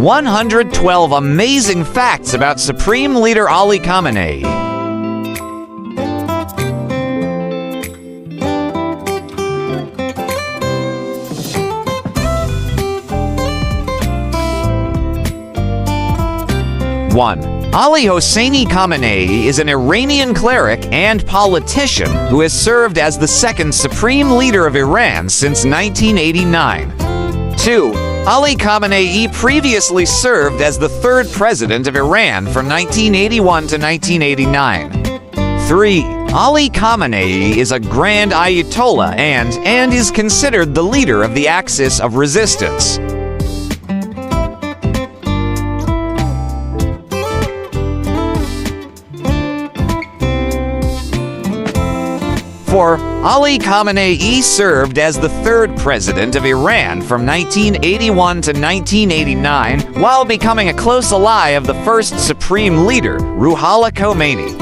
112 amazing facts about Supreme Leader Ali Khamenei. One. Ali Hosseini Khamenei is an Iranian cleric and politician who has served as the second supreme leader of Iran since 1989. 2. Ali Khamenei previously served as the third president of Iran from 1981 to 1989. 3. Ali Khamenei is a Grand Ayatollah and is considered the leader of the Axis of Resistance. 4. Ali Khamenei served as the third president of Iran from 1981 to 1989 while becoming a close ally of the first supreme leader, Ruhollah Khomeini.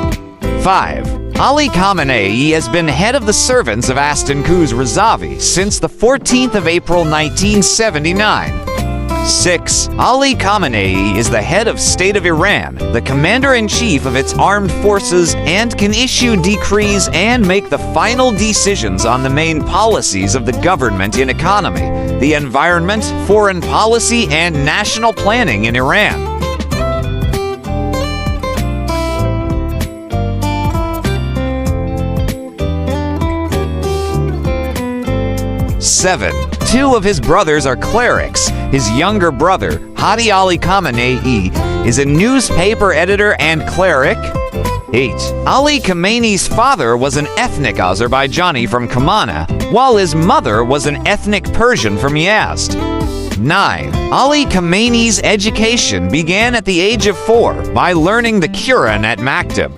5. Ali Khamenei has been head of the servants of Aston Qus Razavi since the 14th of April 1979. 6. Ali Khamenei is the head of state of Iran, the commander-in-chief of its armed forces, and can issue decrees and make the final decisions on the main policies of the government in economy, the environment, foreign policy, and national planning in Iran. 7. 2 of his brothers are clerics. His younger brother, Hadi Ali Khamenei, is a newspaper editor and cleric. 8. Ali Khamenei's father was an ethnic Azerbaijani from Khamenei, while his mother was an ethnic Persian from Yazd. 9. Ali Khamenei's education began at the age of 4 by learning the Quran at Maktab.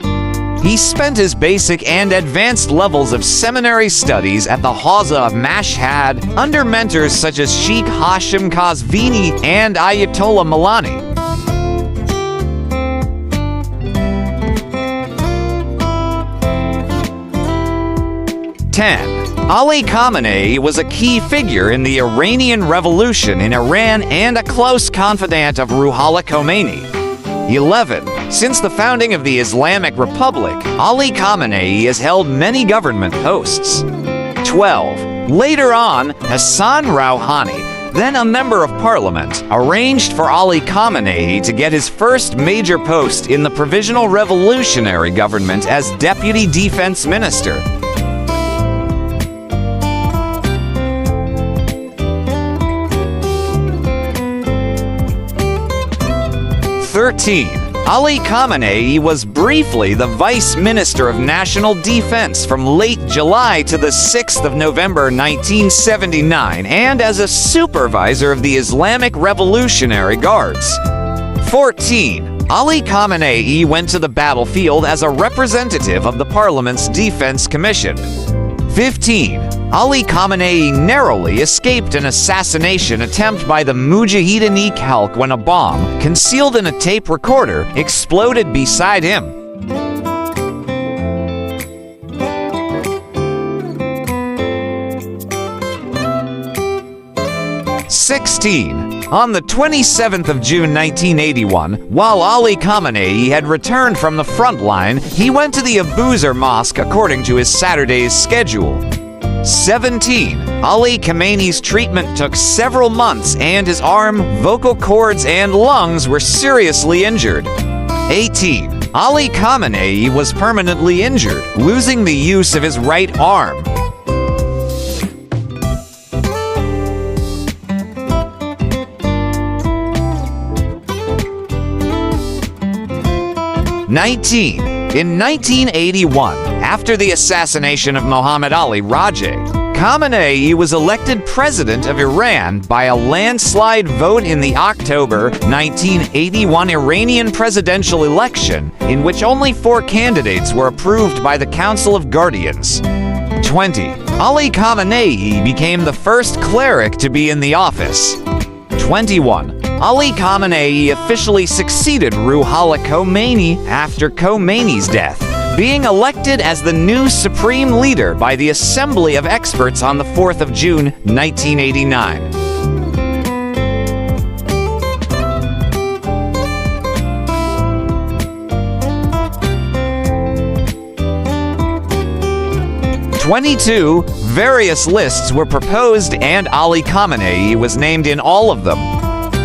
He spent his basic and advanced levels of seminary studies at the Hawza of Mashhad under mentors such as Sheikh Hashim Kazvini and Ayatollah Milani. 10. Ali Khamenei was a key figure in the Iranian Revolution in Iran and a close confidant of Ruhollah Khomeini. 11. Since the founding of the Islamic Republic, Ali Khamenei has held many government posts. 12. Later on, Hassan Rouhani, then a member of parliament, arranged for Ali Khamenei to get his first major post in the Provisional Revolutionary Government as Deputy Defense Minister. 13. Ali Khamenei was briefly the Vice Minister of National Defense from late July to the 6th of November 1979 and as a supervisor of the Islamic Revolutionary Guards. 14. Ali Khamenei went to the battlefield as a representative of the Parliament's Defense Commission. 15. Ali Khamenei narrowly escaped an assassination attempt by the Mujahideen Khalq when a bomb, concealed in a tape recorder, exploded beside him. 16. On the 27th of June 1981, while Ali Khamenei had returned from the front line, he went to the Abuzer Mosque according to his Saturday's schedule. 17. Ali Khamenei's treatment took several months and his arm, vocal cords, and lungs were seriously injured. 18. Ali Khamenei was permanently injured, losing the use of his right arm. 19. In 1981, after the assassination of Mohammad Ali Rajeh, Khamenei was elected president of Iran by a landslide vote in the October 1981 Iranian presidential election, in which only 4 candidates were approved by the Council of Guardians. 20. Ali Khamenei became the first cleric to be in the office. 21. Ali Khamenei officially succeeded Ruhollah Khomeini after Khomeini's death, being elected as the new supreme leader by the Assembly of Experts on the 4th of June, 1989. 22. Various lists were proposed and Ali Khamenei was named in all of them.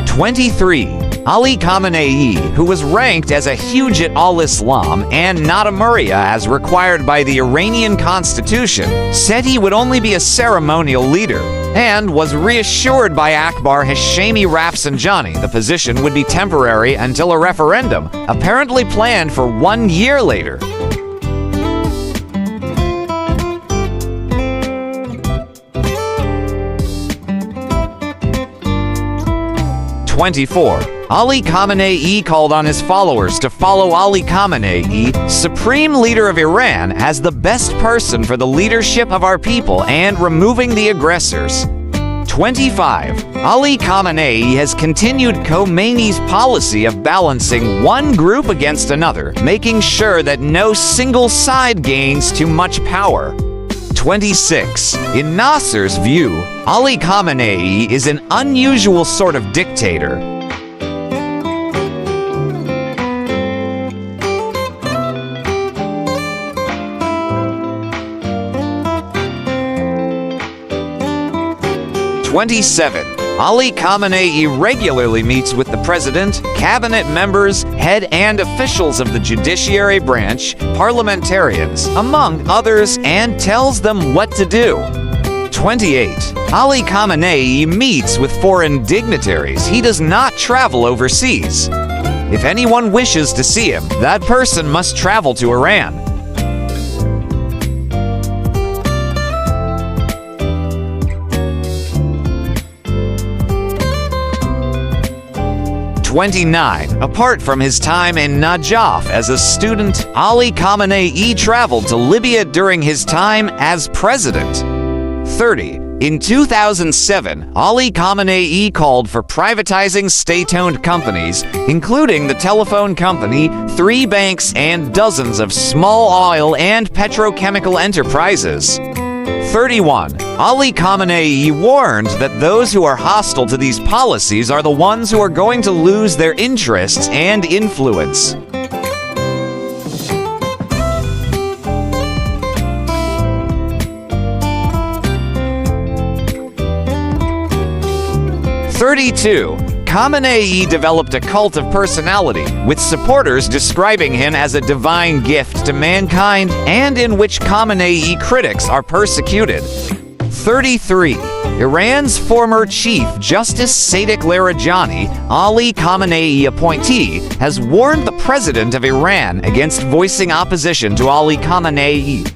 23. Ali Khamenei, who was ranked as a Hujat al-Islam and not a Murriya as required by the Iranian constitution, said he would only be a ceremonial leader, and was reassured by Akbar Hashemi Rafsanjani the position would be temporary until a referendum, apparently planned for 1 year later. 24. Ali Khamenei called on his followers to follow Ali Khamenei, Supreme Leader of Iran, as the best person for the leadership of our people and removing the aggressors. 25. Ali Khamenei has continued Khomeiни's policy of balancing one group against another, making sure that no single side gains too much power. 26. In Nasser's view, Ali Khamenei is an unusual sort of dictator. 27. Ali Khamenei regularly meets with the president, cabinet members, head and officials of the judiciary branch, parliamentarians, among others, and tells them what to do. 28. Ali Khamenei meets with foreign dignitaries. He does not travel overseas. If anyone wishes to see him, that person must travel to Iran. 29. Apart from his time in Najaf as a student, Ali Khamenei traveled to Libya during his time as president. 30. In 2007, Ali Khamenei called for privatizing state-owned companies, including the telephone company, 3 banks, and dozens of small oil and petrochemical enterprises. 31. Ali Khamenei warned that those who are hostile to these policies are the ones who are going to lose their interests and influence. Khamenei developed a cult of personality, with supporters describing him as a divine gift to mankind, and in which Khamenei critics are persecuted. 33. Iran's former Chief Justice Sadiq Larijani, Ali Khamenei appointee, has warned the president of Iran against voicing opposition to Ali Khamenei.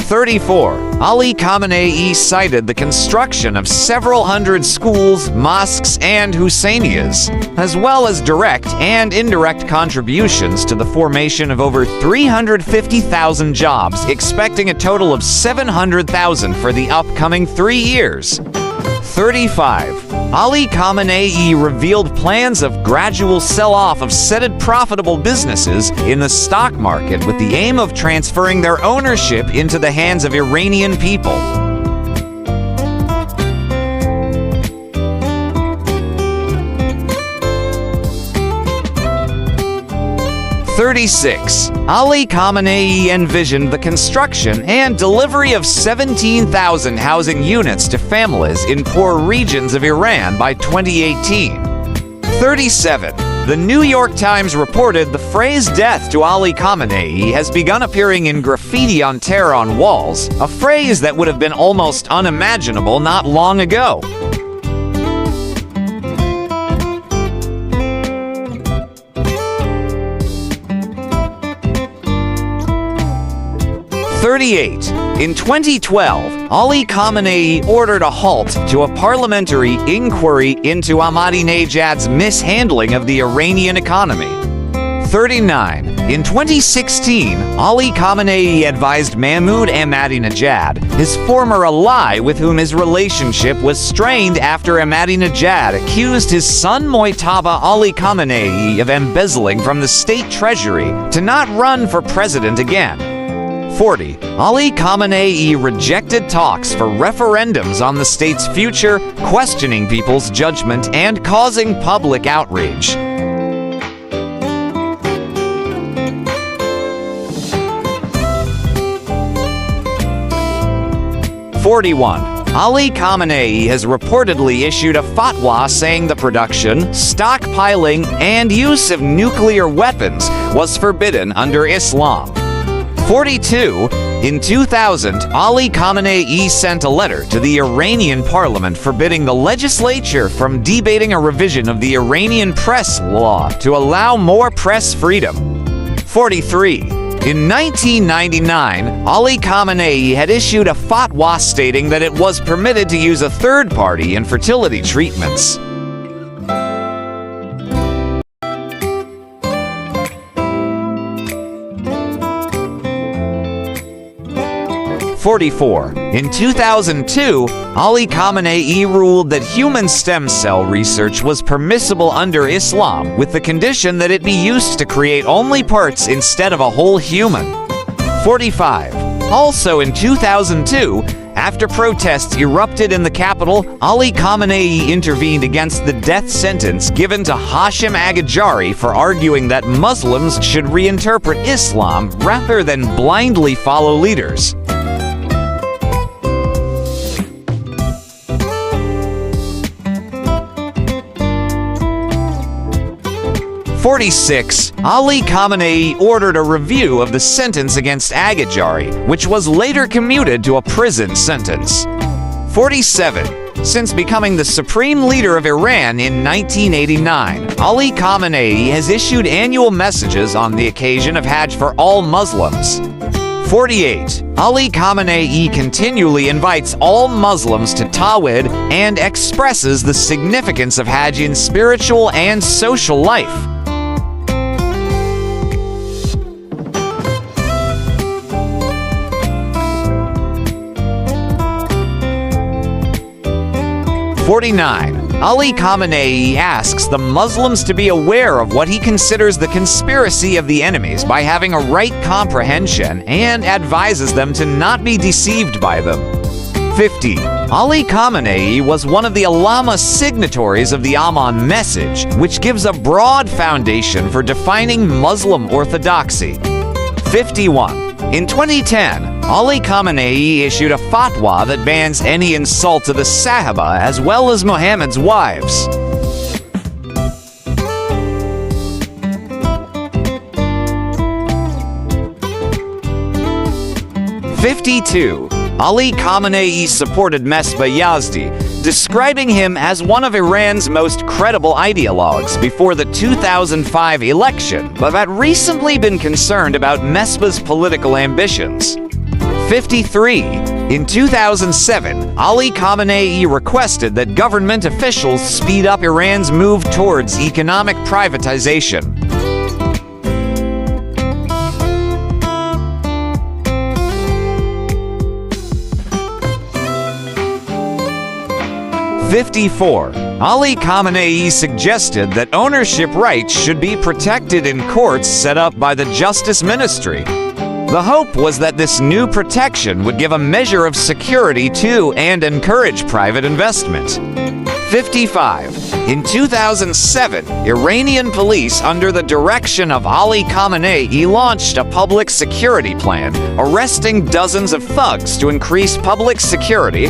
34. Ali Khamenei cited the construction of several hundred schools, mosques, and Husseinias, as well as direct and indirect contributions to the formation of over 350,000 jobs, expecting a total of 700,000 for the upcoming 3 years. 35. Ali Khamenei revealed plans of gradual sell-off of said profitable businesses in the stock market with the aim of transferring their ownership into the hands of Iranian people. 36. Ali Khamenei envisioned the construction and delivery of 17,000 housing units to families in poor regions of Iran by 2018. 37. The New York Times reported the phrase "death to Ali Khamenei" has begun appearing in graffiti on Tehran walls, a phrase that would have been almost unimaginable not long ago. 38. In 2012, Ali Khamenei ordered a halt to a parliamentary inquiry into Ahmadinejad's mishandling of the Iranian economy. 39. In 2016, Ali Khamenei advised Mahmoud Ahmadinejad, his former ally with whom his relationship was strained after Ahmadinejad accused his son Mojtaba Ali Khamenei of embezzling from the state treasury, to not run for president again. 40. Ali Khamenei rejected talks for referendums on the state's future, questioning people's judgment and causing public outrage. 41. Ali Khamenei has reportedly issued a fatwa saying the production, stockpiling, and use of nuclear weapons was forbidden under Islam. 42. In 2000, Ali Khamenei sent a letter to the Iranian parliament forbidding the legislature from debating a revision of the Iranian press law to allow more press freedom. 43. In 1999, Ali Khamenei had issued a fatwa stating that it was permitted to use a third party in fertility treatments. 44. In 2002, Ali Khamenei ruled that human stem cell research was permissible under Islam with the condition that it be used to create only parts instead of a whole human. 45. Also in 2002, after protests erupted in the capital, Ali Khamenei intervened against the death sentence given to Hashim Agajari for arguing that Muslims should reinterpret Islam rather than blindly follow leaders. 46. Ali Khamenei ordered a review of the sentence against Agajari, which was later commuted to a prison sentence. 47. Since becoming the supreme leader of Iran in 1989, Ali Khamenei has issued annual messages on the occasion of Hajj for all Muslims. 48. Ali Khamenei continually invites all Muslims to Tawhid and expresses the significance of Hajj in spiritual and social life. 49. Ali Khamenei asks the Muslims to be aware of what he considers the conspiracy of the enemies by having a right comprehension and advises them to not be deceived by them. 50. Ali Khamenei was one of the Allama signatories of the Amman Message, which gives a broad foundation for defining Muslim orthodoxy. 51. In 2010, Ali Khamenei issued a fatwa that bans any insult to the Sahaba as well as Muhammad's wives. 52. Ali Khamenei supported Mesbah Yazdi, describing him as one of Iran's most credible ideologues before the 2005 election, but had recently been concerned about Mesbah's political ambitions. 53. In 2007, Ali Khamenei requested that government officials speed up Iran's move towards economic privatization. 54. Ali Khamenei suggested that ownership rights should be protected in courts set up by the Justice Ministry. The hope was that this new protection would give a measure of security to and encourage private investment. 55. In 2007, Iranian police under the direction of Ali Khamenei launched a public security plan, arresting dozens of thugs to increase public security.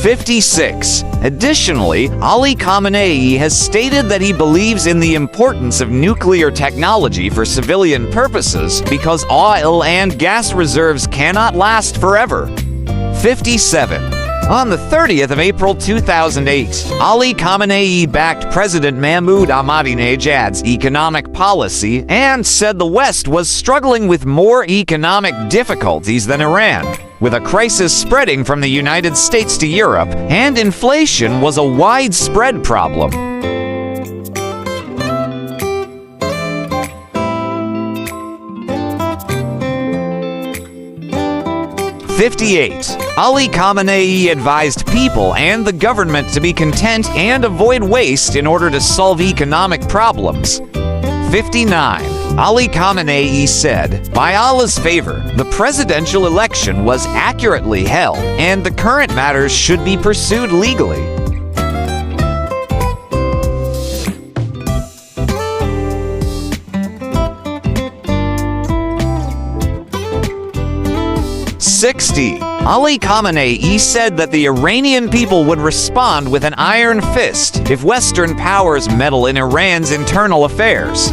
56. Additionally, Ali Khamenei has stated that he believes in the importance of nuclear technology for civilian purposes because oil and gas reserves cannot last forever. 57. On the 30th of April 2008, Ali Khamenei backed President Mahmoud Ahmadinejad's economic policy and said the West was struggling with more economic difficulties than Iran, with a crisis spreading from the United States to Europe, and inflation was a widespread problem. 58. Ali Khamenei advised people and the government to be content and avoid waste in order to solve economic problems. 59. Ali Khamenei said, "By Allah's favor, the presidential election was accurately held, and the current matters should be pursued legally." 60. Ali Khamenei said that the Iranian people would respond with an iron fist if Western powers meddle in Iran's internal affairs.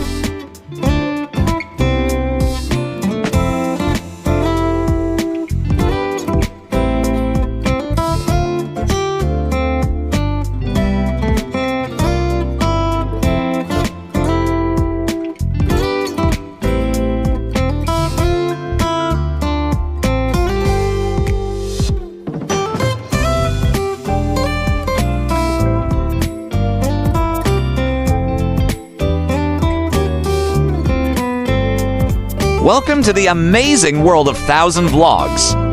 'Welcome to the amazing world of 1000 Vlogs.